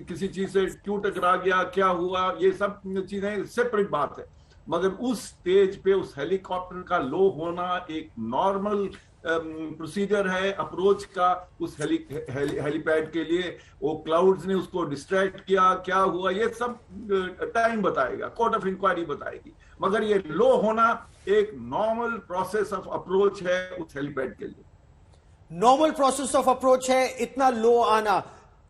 किसी चीज से क्यों टकरा गया, क्या हुआ, ये सब चीजें सेपरेट बात है। मगर उस स्टेज पे उस हेलीकॉप्टर का लो होना एक नॉर्मल प्रोसीजर है अप्रोच का उस हेलीपैड के लिए। वो क्लाउड्स ने उसको डिस्ट्रैक्ट किया, क्या हुआ ये सब टाइम बताएगा, कोर्ट ऑफ इंक्वायरी बताएगी। मगर ये लो होना एक नॉर्मल प्रोसेस ऑफ अप्रोच है उस हेलीपैड के लिए। नॉर्मल प्रोसेस ऑफ अप्रोच है इतना लो आना।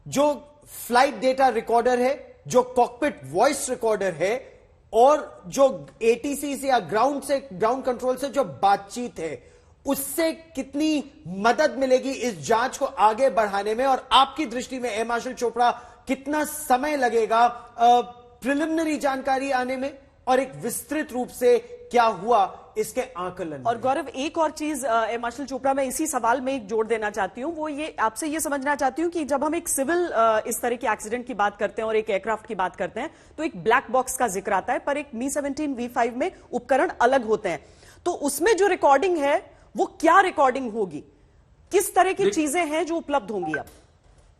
जो फ्लाइट डेटा रिकॉर्डर है, जो कॉकपिट वॉइस रिकॉर्डर है, और जो एटीसी से या ग्राउंड कंट्रोल से जो बातचीत है, उससे कितनी मदद मिलेगी इस जांच को आगे बढ़ाने में? और आपकी दृष्टि में मार्शल चोपड़ा, कितना समय लगेगा प्रिलिमिनरी जानकारी आने में और एक विस्तृत रूप से क्या हुआ इसके आकलन? और गौरव, एक और चीज मार्शल चोपड़ा मैं इसी सवाल में एक जोड़ देना चाहती हूं, वो ये आपसे ये समझना चाहती हूं कि जब हम एक सिविल इस तरह के एक्सीडेंट की बात करते हैं और एक एयरक्राफ्ट की बात करते हैं, तो एक ब्लैक बॉक्स का जिक्र आता है, पर एक मी-17 V5 में उपकरण अलग होते हैं। तो उसमें जो रिकॉर्डिंग है वो क्या रिकॉर्डिंग होगी, किस तरह की चीजें हैं जो उपलब्ध होंगी? अब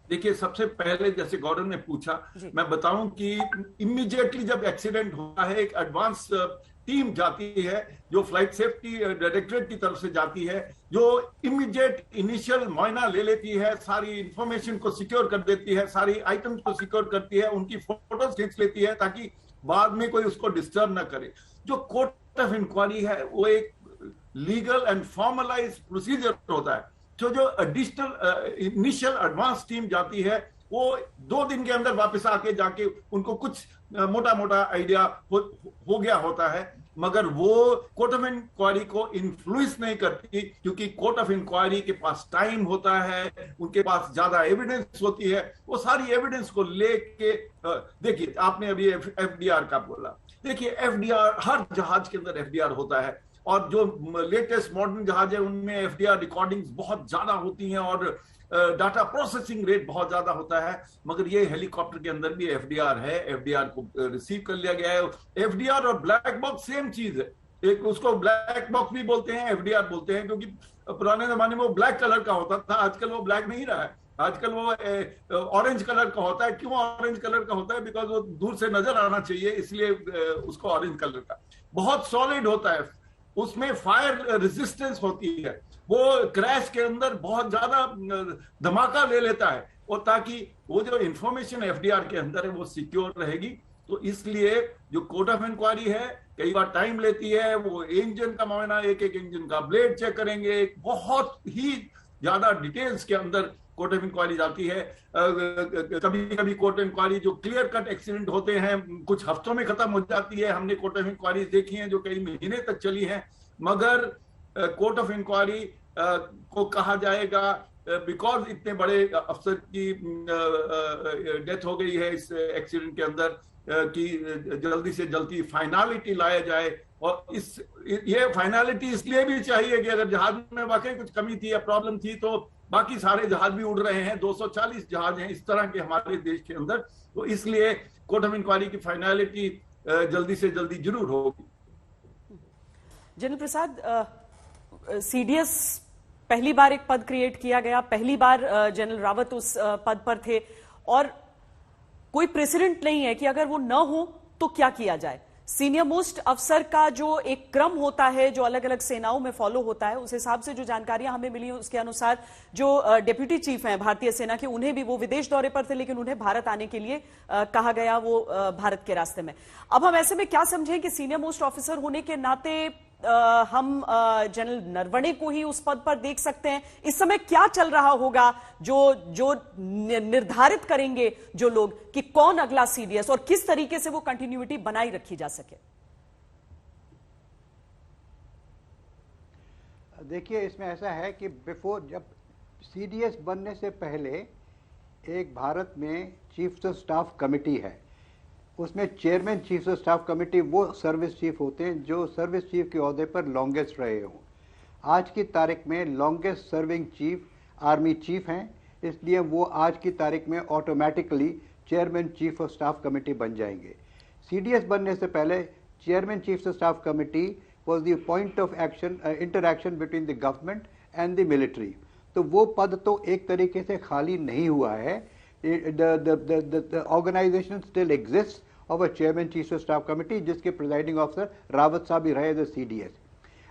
देखिए, सबसे पहले जैसे गौरव ने पूछा, मैं बताऊं कि इमीडिएटली जब एक्सीडेंट होता है, एक एडवांस टीम जाती है जो फ्लाइट सेफ्टी डायरेक्टरेट की तरफ से जाती है, जो इमीडिएट इनिशियल मुआयना ले लेती है, सारी इंफॉर्मेशन को सिक्योर कर देती है, सारी आइटम्स को सिक्योर करती है, उनकी फोटोज खींच लेती है ताकि बाद में कोई उसको डिस्टर्ब ना करे। जो कोर्ट ऑफ इंक्वायरी है वो एक लीगल एंड फॉर्मलाइज प्रोसीजर होता है। जो एडिशनल इनिशियल एडवांस टीम जाती है, वो 2 दिन के अंदर वापस आके जाके उनको कुछ मोटा मोटा आइडिया हो गया होता है, मगर वो कोर्ट ऑफ इंक्वायरी को इन्फ्लुएंस नहीं करती, क्योंकि कोर्ट ऑफ इंक्वायरी के पास टाइम होता है, उनके पास ज्यादा एविडेंस होती है। वो सारी एविडेंस को लेके देखिए, आपने अभी एफडीआर का बोला, देखिए एफडीआर हर जहाज के अंदर एफडीआर होता है, और जो लेटेस्ट मॉडर्न जहाज है उनमें एफडीआर रिकॉर्डिंग्स बहुत ज्यादा होती हैं और डाटा प्रोसेसिंग रेट बहुत ज्यादा होता है। मगर ये हेलीकॉप्टर के अंदर भी एफडीआर है, एफडीआर को रिसीव कर लिया गया है। एफडीआर और ब्लैक बॉक्स सेम चीज है, एक उसको ब्लैक बॉक्स भी बोलते हैं, एफडीआर बोलते हैं, क्योंकि पुराने जमाने में वो ब्लैक कलर का होता था, आजकल वो ब्लैक नहीं रहा है, आजकल वो ऑरेंज कलर का होता है। क्यों ऑरेंज कलर का होता है? बिकॉज वो दूर से नजर आना चाहिए, इसलिए उसको ऑरेंज कलर का। बहुत सॉलिड होता है, उसमें फायर रेजिस्टेंस होती है, वो क्रैश के अंदर बहुत ज्यादा धमाका ले लेता है, और ताकि वो जो इंफॉर्मेशन एफडीआर के अंदर है वो सिक्योर रहेगी। तो इसलिए जो कोर्ट ऑफ इंक्वायरी है कई बार टाइम लेती है। वो इंजन का मामला, एक एक इंजन का ब्लेड चेक करेंगे, बहुत ही ज्यादा डिटेल्स के अंदर कोर्ट ऑफ इंक्वायरी जाती है। कभी कभी कोर्ट ऑफ इंक्वायरी जो क्लियर कट एक्सीडेंट होते हैं कुछ हफ्तों में खत्म हो जाती है। हमने कोर्ट ऑफ इंक्वायरी देखी हैं जो कई महीने तक चली हैं, मगर कोर्ट ऑफ इंक्वायरी को कहा जाएगा बिकॉज इतने बड़े अफसर की डेथ हो गई है इस एक्सीडेंट के अंदर कि जल्दी से जल्दी फाइनलिटी लाया जाए। और ये फाइनलिटी इसलिए भी चाहिए कि अगर जहाज में वाकई कुछ कमी थी या प्रॉब्लम थी तो बाकी सारे जहाज भी उड़ रहे हैं, 240 जहाज हैं इस तरह के हमारे देश के अंदर, तो इसलिए कोर्ट ऑफ इंक्वायरी की फाइनलिटी जल्दी से जल्दी जरूर होगी। जनरल प्रसाद, सीडीएस पहली बार एक पद क्रिएट किया गया, पहली बार जनरल रावत उस पद पर थे, और कोई प्रेसिडेंट नहीं है कि अगर वो न हो तो क्या किया जाए। सीनियर मोस्ट अफसर का जो एक क्रम होता है जो अलग अलग सेनाओं में फॉलो होता है, उस हिसाब से जो जानकारियां हमें मिली उसके अनुसार जो डिप्यूटी चीफ हैं भारतीय सेना के, उन्हें भी, वो विदेश दौरे पर थे लेकिन उन्हें भारत आने के लिए कहा गया, वो भारत के रास्ते में। अब हम ऐसे में क्या समझें कि सीनियर मोस्ट ऑफिसर होने के नाते हम जनरल नरवणे को ही उस पद पर देख सकते हैं? इस समय क्या चल रहा होगा जो निर्धारित करेंगे जो लोग कि कौन अगला सीडीएस, और किस तरीके से वो कंटिन्यूटी बनाई रखी जा सके? देखिए, इसमें ऐसा है कि जब सीडीएस बनने से पहले एक भारत में चीफ ऑफ स्टाफ कमेटी है, उसमें chairman chief of staff committee वो सर्विस चीफ होते हैं जो सर्विस चीफ के ओहदे पर लॉन्गेस्ट रहे हों। आज की तारीख में longest serving chief army chief हैं, इसलिए वो आज की तारीख में automatically chairman chief of staff committee बन जाएंगे। सीडीएस बनने से पहले chairman chief of staff committee was the point of action interaction between the government and the military. तो वो पद तो एक तरीके से खाली नहीं हुआ है। the organization still exists of a chairman chief of staff committee जिसके प्रिजाइडिंग ऑफिसर रावत साहब ही रहे एज सीडीएस।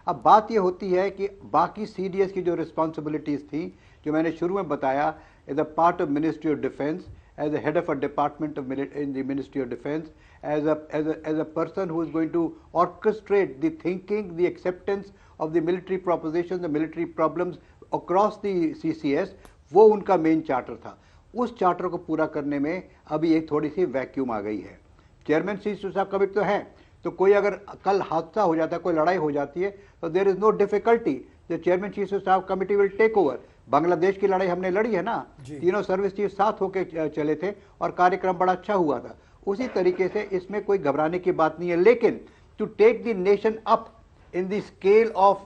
अब बात ये होती है कि बाकी सीडीएस की जो रिस्पॉन्सिबिलिटीज थी, जो मैंने शुरू में बताया, as a part of ministry of defence, as a head of a department of in the Ministry of Defense, as a person who is going to orchestrate the thinking, the acceptance of the military propositions, the military problems across the CCS, वो उनका main charter था। उस charter को पूरा करने में अभी एक थोड़ी सी वैक्यूम आ गई है। Chairman chief of staff committee तो है, तो कोई अगर कल हादसा हो जाता है, कोई लड़ाई हो जाती है, तो there is no difficulty, the chairman chief of staff committee will take over. Bangladesh की लड़ाई हमने लड़ी है ना, तीनों सर्विस चीफ साथ होकर चले थे और कार्यक्रम बड़ा अच्छा हुआ था। उसी तरीके से इसमें कोई घबराने की बात नहीं है, लेकिन to take the nation up in the scale of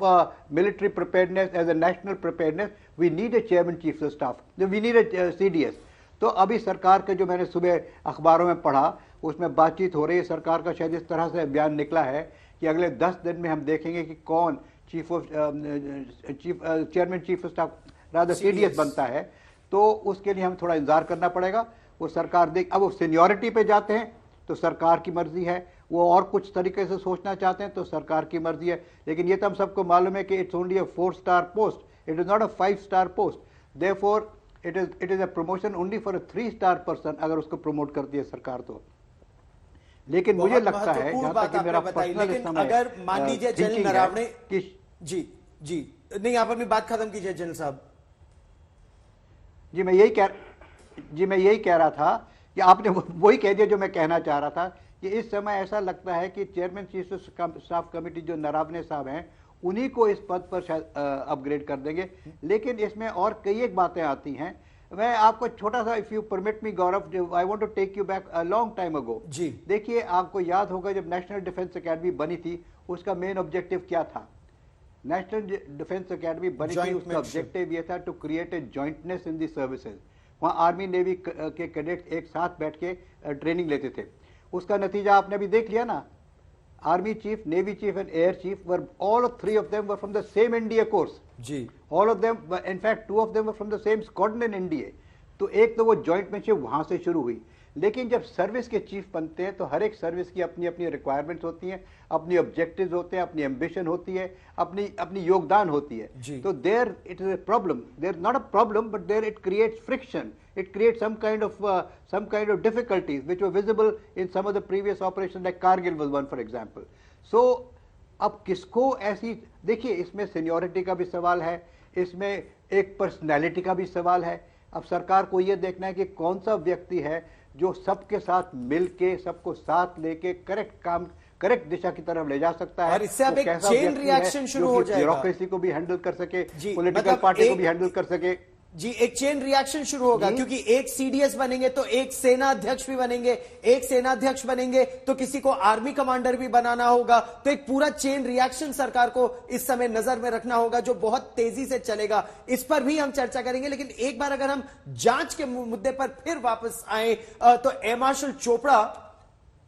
military preparedness as a national preparedness, we need a chairman chief of staff, we need a CDS। तो अभी सरकार के जो मैंने सुबह अखबारों में पढ़ा उसमें बातचीत हो रही है, सरकार का शायद इस तरह से बयान निकला है कि अगले 10 दिन में हम देखेंगे कि कौन chairman chief of staff rather CDS बनता है। तो उसके लिए हम थोड़ा इंतजार करना पड़ेगा, वो सरकार देख। अब वो सीनियोरिटी पे जाते हैं तो सरकार की मर्जी है, वो और कुछ तरीके से सोचना चाहते हैं तो सरकार की मर्जी है, लेकिन ये तो हम सबको मालूम है कि it's only a 4-star post, it is not a 5-star post, therefore it is a promotion only for a 3-star person अगर उसको प्रमोट करती है सरकार तो। लेकिन मुझे लगता है जहां तक कि मेरा पर्सनल, अगर मान लीजिए जनरल नरवणे जी नहीं, आप अपनी बात खत्म कीजिए जनरल साहब। जी मैं यही कह रहा था कि आपने वही कह दिया जो मैं कहना चाह रहा था कि इस समय ऐसा लगता है कि chairman chief of staff committee जो नरवणे साहब हैं उन्हीं को इस पद पर शायद अपग्रेड कर देंगे। लेकिन इसमें और कई एक बातें आती हैं। मैं आपको छोटा सा, if you permit me Gaurav, I want to take you back a long time ago. जी देखिए, आपको याद होगा जब नेशनल डिफेंस एकेडमी बनी थी उसका मेन ऑब्जेक्टिव क्या था? नेशनल डिफेंस एकेडमी बनी थी, उसका ऑब्जेक्टिव ये था to create a jointness in the services. वहाँ आर्मी नेवी के कैडेट एक साथ बैठ के ट्रेनिंग लेते थे। उसका नतीजा आपने अभी देख लिया ना, army chief, navy chief and air chief were all 3 of them were from the same NDA course। जी, all of them, in fact 2 of them were from the same squadron in NDA। तो एक तो वो जॉइंटमैनशिप वहां से शुरू हुई, लेकिन जब सर्विस के चीफ बनते हैं तो हर एक सर्विस की अपनी अपनी रिक्वायरमेंट्स होती हैं, अपनी ऑब्जेक्टिव्स होते हैं, अपनी एम्बिशन होती है, अपनी योगदान होती है। तो there it is a problem, there not a problem but there it creates friction, it creates some kind of difficulties which were visible in some of the previous operations, like Kargil was one for example. So अब किसको ऐसी, देखिए इसमें seniority का भी सवाल है, इसमें एक पर्सनैलिटी का भी सवाल है। अब सरकार को यह देखना है कि कौन सा व्यक्ति है जो सबके साथ मिलके, सबको साथ लेके करेक्ट दिशा की तरफ ले जा सकता है, और इससे अब एक चेन रिएक्शन शुरू हो जाएगा, ब्यूरोक्रेसी को भी हैंडल कर सके, पॉलिटिकल पार्टी को भी हैंडल कर सके। जी, एक चेन रिएक्शन शुरू होगा, क्योंकि एक सीडीएस बनेंगे तो एक सेना अध्यक्ष भी बनेंगे, एक सेना अध्यक्ष बनेंगे तो किसी को आर्मी कमांडर भी बनाना होगा। तो एक पूरा चेन रिएक्शन सरकार को इस समय नजर में रखना होगा, जो बहुत तेजी से चलेगा। इस पर भी हम चर्चा करेंगे, लेकिन एक बार अगर हम जांच के मुद्दे पर फिर वापस आए तो air marshal Chopra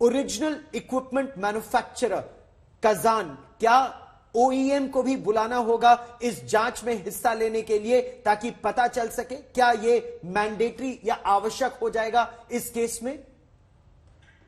original equipment manufacturer Kazan, क्या ओईएम को भी बुलाना होगा इस जांच में हिस्सा लेने के लिए, ताकि पता चल सके क्या ये मैंडेटरी या आवश्यक हो जाएगा इस केस में?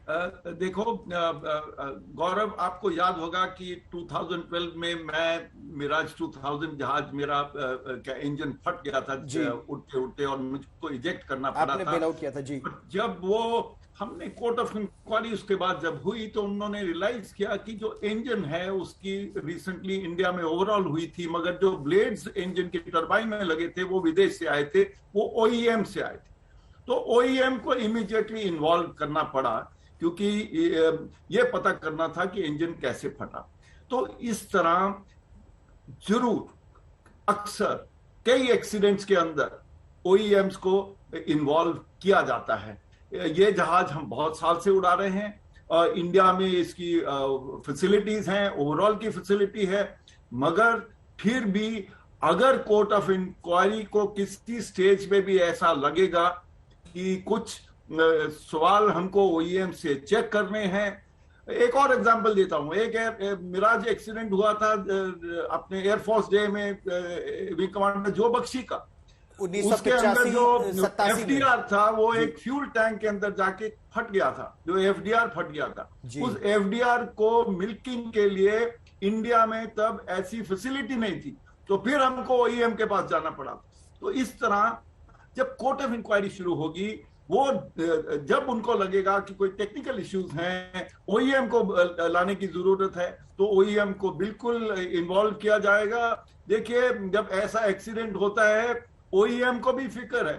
देखो गौरव, आपको याद होगा कि 2012 में मैं मिराज 2000 जहाज मेरा क्या इंजन फट गया था उड़ते उड़ते, और मुझको इजेक्ट करना पड़ा आपने था, बेल आउट किया था जी। जब वो हमने कोर्ट ऑफ इंक्वायरी उसके बाद जब हुई तो उन्होंने रियलाइज किया कि जो इंजन है उसकी रिसेंटली इंडिया में ओवरऑल हुई थी, मगर जो ब्लेड्स इंजन के टरबाइन में लगे थे वो विदेश से आए थे, वो ओईएम से आए थे। तो ओईएम को इमीडिएटली इन्वॉल्व करना पड़ा, क्योंकि ये पता करना था कि इंजन कैसे फटा। तो इस तरह जरूर अक्सर कई एक्सीडेंट्स के अंदर ओईएम्स को इन्वॉल्व किया जाता है। ये जहाज हम बहुत साल से उड़ा रहे हैं, और इंडिया में इसकी फैसिलिटीज हैं, ओवरऑल की फैसिलिटी है, मगर फिर भी अगर कोर्ट ऑफ इंक्वायरी को किसी स्टेज पे भी ऐसा लगेगा कि कुछ सवाल हमको ओईएम से चेक करने हैं। एक और एग्जांपल देता हूं, एक मिराज एक्सीडेंट हुआ था अपने एयरफोर्स डे में विंग कमांडर जो बख्शी का, उसके अंदर जो एफडीआर था वो एक फ्यूल टैंक के अंदर जाके फट गया था, जो एफडीआर फट गया था। उस एफडीआर को मिल्किंग के लिए इंडिया में तब ऐसी फैसिलिटी नहीं थी, तो फिर हमको ओईएम के पास जाना पड़ा। तो इस तरह जब कोर्ट ऑफ इंक्वायरी शुरू होगी, वो जब उनको लगेगा कि कोई टेक्निकल इश्यूज हैं, ओईएम को लाने की जरूरत है, तो ओईएम को बिल्कुल इन्वॉल्व किया जाएगा। देखिए, जब ऐसा एक्सीडेंट होता है ओईएम को भी फिक्र है,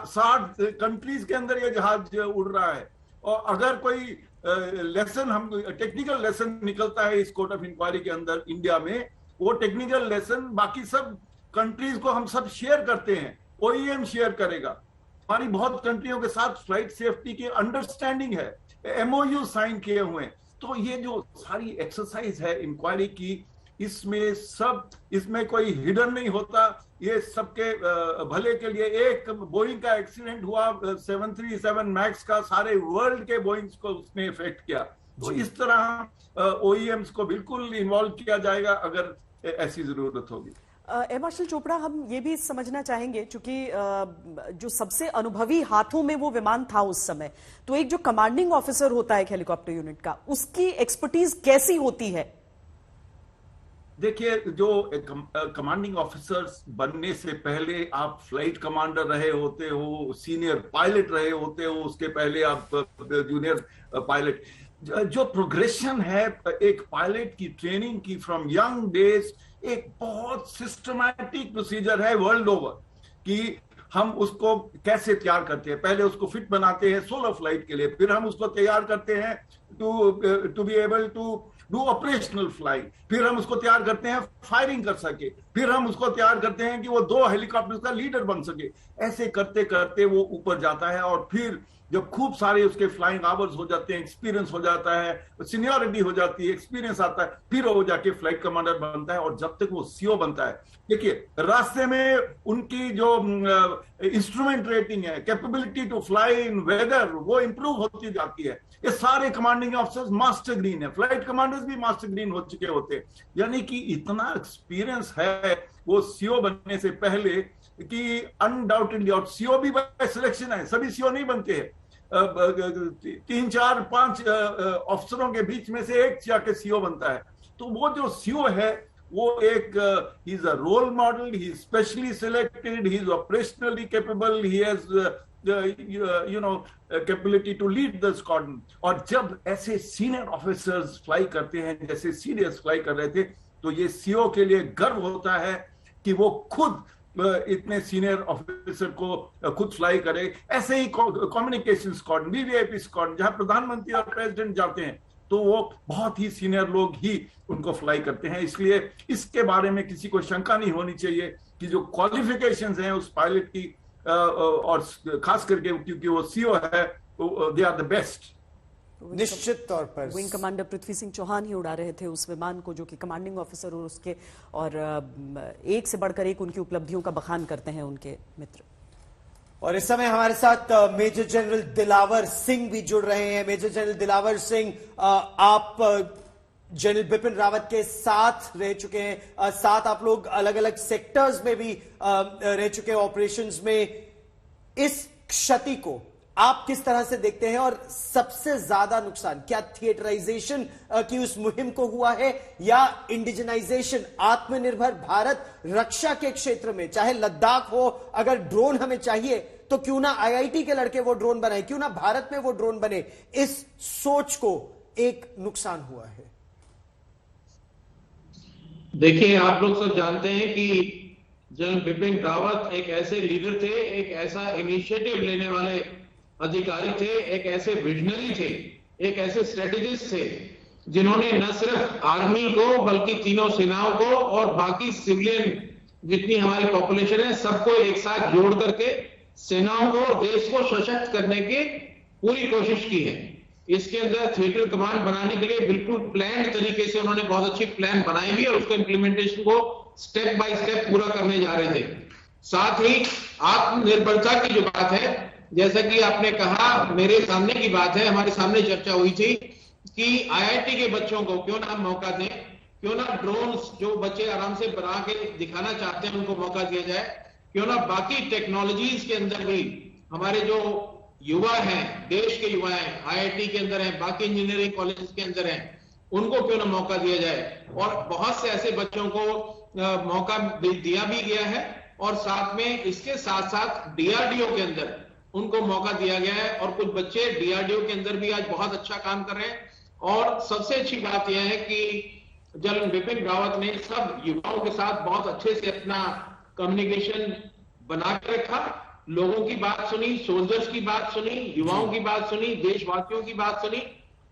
60 कंट्रीज के अंदर ये जहाज उड़ रहा है, और अगर कोई लेसन हम टेक्निकल लेसन निकलता है इस कोर्ट ऑफ इंक्वायरी के अंदर इंडिया में, वो टेक्निकल लेसन बाकी सब कंट्रीज को हम सब शेयर करते हैं, ओईएम शेयर करेगा। हमारी बहुत कंट्रियों के साथ फ्लाइट सेफ्टी की अंडरस्टैंडिंग है, एमओयू साइन किए हुए हैं। तो ये जो सारी एक्सरसाइज है इंक्वायरी की, इसमें कोई हिडन नहीं होता, ये सबके भले के लिए। एक बोइंग का एक्सीडेंट हुआ 737 मैक्स का, सारे वर्ल्ड के बोइंग्स को उसने इफेक्ट किया। तो इस तरह ओईएम्स को बिल्कुल इन्वॉल्व किया जाएगा अगर ऐसी जरूरत होगी। एयर मार्शल चोपड़ा, हम ये भी समझना चाहेंगे, चूंकि जो सबसे अनुभवी हाथों में वो विमान था उस समय, तो एक जो कमांडिंग ऑफिसर होता है हेलीकॉप्टर यूनिट का, उसकी एक्सपर्टीज कैसी होती है? देखिए, जो कमांडिंग ऑफिसर्स बनने से पहले आप फ्लाइट कमांडर रहे होते हो, सीनियर पायलट रहे होते हो, उसके पहले आप जूनियर पायलट, जो प्रोग्रेशन है एक पायलट की ट्रेनिंग की फ्रॉम यंग डेज, एक बहुत सिस्टमैटिक प्रोसीजर है वर्ल्ड ओवर कि हम उसको कैसे तैयार करते हैं। पहले उसको फिट बनाते हैं सोलो फ्लाइट के लिए, फिर हम उसको तैयार करते हैं to be able to do operational flight, फिर हम उसको तैयार करते हैं फायरिंग कर सके, फिर हम उसको तैयार करते हैं कि वो 2 हेलीकॉप्टर का लीडर बन सके। ऐसे करते करते वो ऊपर जाता है, और फिर जब खूब सारे उसके फ्लाइंग आवर्स हो जाते हैं, एक्सपीरियंस हो जाता है, सीनियरिटी हो जाती है, एक्सपीरियंस आता है, फिर वो जाके फ्लाइट कमांडर बनता है। और जब तक वो सीओ बनता है, देखिए रास्ते में उनकी जो इंस्ट्रूमेंट रेटिंग है, capability to fly in weather, वो इंप्रूव होती जाती है। ये सारे कमांडिंग ऑफिसर्स मास्टर ग्रीन है, फ्लाइट कमांडर्स भी मास्टर ग्रीन हो चुके होते हैं। यानी कि इतना एक्सपीरियंस है वो सीओ बनने से पहले कि अनडाउटेडली, और सीओ भी बाय सिलेक्शन है, सभी सीओ नहीं बनते हैं, 3, 4, 5 अफसरों के बीच में से एक जाके सीओ बनता है। तो वो जो सीओ है वो एक he is a role model, he is specially selected, he is operationally capable, he has capability to lead the squadron. और जब ऐसे सीनियर ऑफिसर्स फ्लाई करते हैं जैसे सीडीएस फ्लाई कर रहे थे, तो ये सीओ के लिए गर्व होता है कि वो खुद इतने सीनियर ऑफिसर को खुद फ्लाई करे। ऐसे ही कम्युनिकेशन स्क्वाड्रन, वीवीआईपी स्क्वाड्रन, जहां प्रधानमंत्री और प्रेसिडेंट जाते हैं तो वो बहुत ही सीनियर लोग ही उनको फ्लाई करते हैं। इसलिए इसके बारे में किसी को शंका नहीं होनी चाहिए कि जो क्वालिफिकेशंस हैं उस पायलट की, और खास करके क्योंकि वो सीओ है, दे आर द बेस्ट। निश्चित तौर पर विंग कमांडर पृथ्वी सिंह चौहान ही उड़ा रहे थे उस विमान को, जो कि कमांडिंग ऑफिसर और उसके और एक से बढ़कर एक उनकी उपलब्धियों का बखान करते हैं उनके मित्र। और इस समय हमारे साथ मेजर जनरल दिलावर सिंह भी जुड़ रहे हैं। मेजर जनरल दिलावर सिंह, आप जनरल बिपिन रावत के साथ रह चुके हैं, साथ आप लोग अलग अलग सेक्टर्स में भी रह चुके हैं ऑपरेशंस में। इस क्षति को आप किस तरह से देखते हैं, और सबसे ज्यादा नुकसान क्या थिएटराइजेशन की उस मुहिम को हुआ है, या इंडिजनाइजेशन, आत्मनिर्भर भारत रक्षा के क्षेत्र में, चाहे लद्दाख हो, अगर ड्रोन हमें चाहिए तो क्यों ना आईआईटी के लड़के वो ड्रोन बनाए, क्यों ना भारत में वो ड्रोन बने, इस सोच को एक नुकसान हुआ है? देखिए, आप लोग सब जानते हैं कि जनरल बिपिन रावत एक ऐसे लीडर थे, एक ऐसा इनिशिएटिव लेने वाले अधिकारी थे, एक ऐसे विजनरी थे, एक ऐसे स्ट्रेटेजिस्ट थे, जिन्होंने न सिर्फ आर्मी को बल्कि तीनों सेनाओं को और बाकी सिविलियन जितनी हमारी पॉपुलेशन है सबको एक साथ जोड़ करके सेनाओं को, देश को सशक्त करने की पूरी कोशिश की है। इसके अंदर थिएटर कमांड बनाने के लिए बिल्कुल प्लान तरीके से उन्होंने बहुत अच्छी प्लान बनाई हुई और उसके इम्प्लीमेंटेशन को स्टेप बाय स्टेप पूरा करने जा रहे थे। साथ ही आत्मनिर्भरता की जो बात है, जैसा कि आपने कहा, मेरे सामने की बात है, हमारे सामने चर्चा हुई थी कि आईआईटी के बच्चों को क्यों ना मौका दें, क्यों ना ड्रोन्स जो बच्चे आराम से बना के दिखाना चाहते हैं उनको मौका दिया जाए, क्यों ना बाकी टेक्नोलॉजीज के अंदर भी हमारे जो युवा हैं, देश के युवा हैं, आईआईटी के अंदर हैं, बाकी इंजीनियरिंग कॉलेज के अंदर हैं, उनको क्यों ना मौका दिया जाए। और बहुत से ऐसे बच्चों को मौका दिया भी गया है, और साथ में इसके साथ साथ डीआरडीओ के अंदर उनको मौका दिया गया है, और कुछ बच्चे डीआरडीओ के अंदर भी आज बहुत अच्छा काम कर रहे हैं। और सबसे अच्छी बात यह है कि जनरल बिपिन रावत ने सब युवाओं के साथ बहुत अच्छे से अपना कम्युनिकेशन बना के रखा, लोगों की बात सुनी, सोल्जर्स की बात सुनी, युवाओं की बात सुनी, देशवासियों की बात सुनी,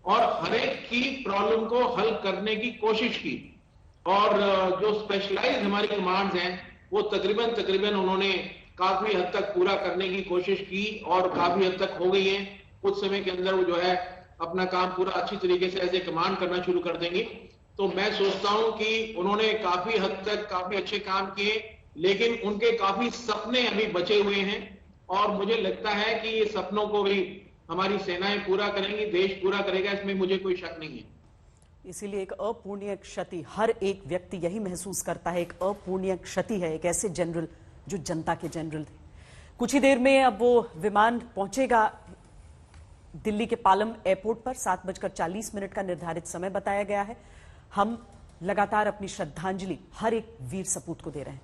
और हर एक की प्रॉब्लम को हल करने की कोशिश की। और जो स्पेशलाइज्ड हमारी कमांड्स हैं वो तकरीबन उन्होंने काफी हद तक पूरा करने की कोशिश की, और काफी हद तक हो गई है। कुछ समय के अंदर वो जो है अपना काम पूरा अच्छी तरीके से एज ए कमांड करना शुरू कर देंगे। तो मैं सोचता हूं कि उन्होंने काफी हद तक काफी अच्छे काम किए, लेकिन उनके काफी सपने अभी बचे हुए हैं, और मुझे लगता है कि ये सपनों को भी हमारी सेनाएं पूरा करेंगी, देश पूरा करेगा, इसमें मुझे कोई शक नहीं है। इसीलिए एक अपूर्णीय क्षति हर एक व्यक्ति यही महसूस करता है, एक अपूर्णीय क्षति है एक ऐसे जनरल जो जनता के जनरल थे। कुछ ही देर में अब वो विमान पहुंचेगा दिल्ली के पालम एयरपोर्ट पर। 7:40 का निर्धारित समय बताया गया है। हम लगातार अपनी श्रद्धांजलि हर एक वीर सपूत को दे रहे हैं।